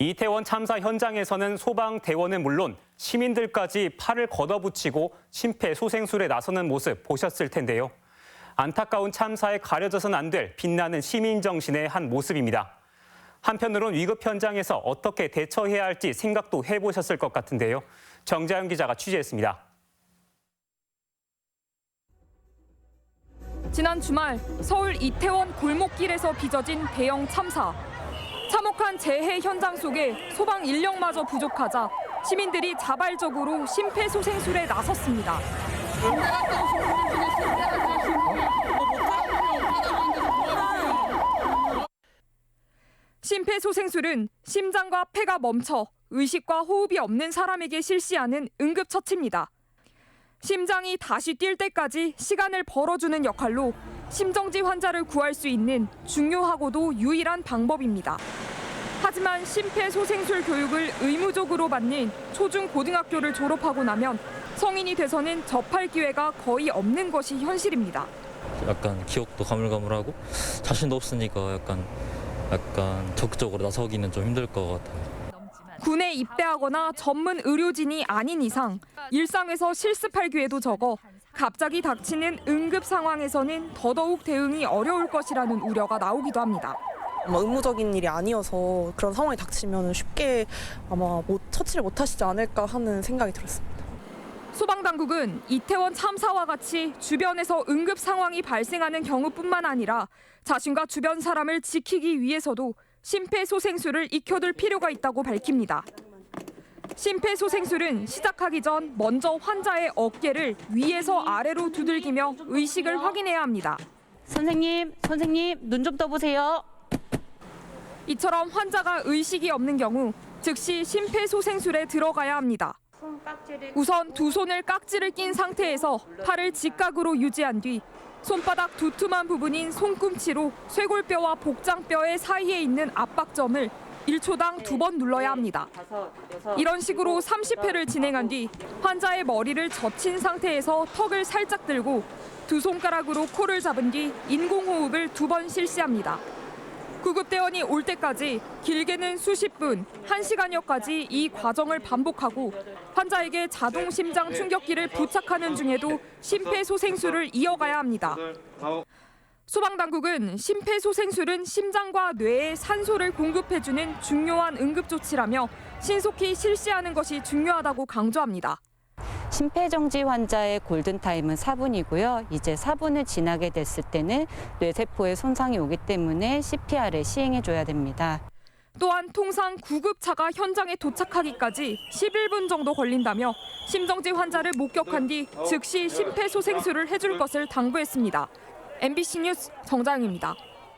이태원 참사 현장에서는 소방대원은 물론 시민들까지 팔을 걷어붙이고 심폐소생술에 나서는 모습 보셨을 텐데요. 안타까운 참사에 가려져선 안 될 빛나는 시민 정신의 한 모습입니다. 한편으론 위급 현장에서 어떻게 대처해야 할지 생각도 해보셨을 것 같은데요. 정자연 기자가 취재했습니다. 지난 주말 서울 이태원 골목길에서 빚어진 대형 참사. 참혹한 재해 현장 속에 소방 인력마저 부족하자 시민들이 자발적으로 심폐소생술에 나섰습니다. 심폐소생술은 심장과 폐가 멈춰 의식과 호흡이 없는 사람에게 실시하는 응급처치입니다. 심장이 다시 뛸 때까지 시간을 벌어주는 역할로 심정지 환자를 구할 수 있는 중요하고도 유일한 방법입니다. 하지만 심폐소생술 교육을 의무적으로 받는 초중고등학교를 졸업하고 나면 성인이 돼서는 접할 기회가 거의 없는 것이 현실입니다. 약간 기억도 가물가물하고 자신도 없으니까 약간 적극적으로 나서기는 좀 힘들 것 같아요. 군에 입대하거나 전문 의료진이 아닌 이상 일상에서 실습할 기회도 적어 갑자기 닥치는 응급 상황에서는 더더욱 대응이 어려울 것이라는 우려가 나오기도 합니다. 의무적인 일이 아니어서 그런 상황이 닥치면 쉽게 아마 처치를 못하시지 않을까 하는 생각이 들었습니다. 소방당국은 이태원 참사와 같이 주변에서 응급 상황이 발생하는 경우뿐만 아니라 자신과 주변 사람을 지키기 위해서도 심폐소생술을 익혀둘 필요가 있다고 밝힙니다. 심폐소생술은 시작하기 전 먼저 환자의 어깨를 위에서 아래로 두들기며 의식을 확인해야 합니다. 선생님, 눈 좀 떠보세요. 이처럼 환자가 의식이 없는 경우 즉시 심폐소생술에 들어가야 합니다. 우선 두 손을 깍지를 낀 상태에서 팔을 직각으로 유지한 뒤 손바닥 두툼한 부분인 손꿈치로 쇄골뼈와 복장뼈의 사이에 있는 압박점을 1초당 2번 눌러야 합니다. 이런 식으로 30회를 진행한 뒤 환자의 머리를 젖힌 상태에서 턱을 살짝 들고 두 손가락으로 코를 잡은 뒤 인공호흡을 2번 실시합니다. 구급대원이 올 때까지 길게는 수십 분, 1시간여까지 이 과정을 반복하고 환자에게 자동 심장 충격기를 부착하는 중에도 심폐소생술을 이어가야 합니다. 소방당국은 심폐소생술은 심장과 뇌에 산소를 공급해주는 중요한 응급조치라며 신속히 실시하는 것이 중요하다고 강조합니다. 심폐정지 환자의 골든타임은 4분이고요. 이제 4분을 지나게 됐을 때는 뇌세포에 손상이 오기 때문에 CPR을 시행해줘야 됩니다. 또한 통상 구급차가 현장에 도착하기까지 11분 정도 걸린다며 심정지 환자를 목격한 뒤 즉시 심폐소생술을 해줄 것을 당부했습니다. MBC 뉴스 정자영입니다.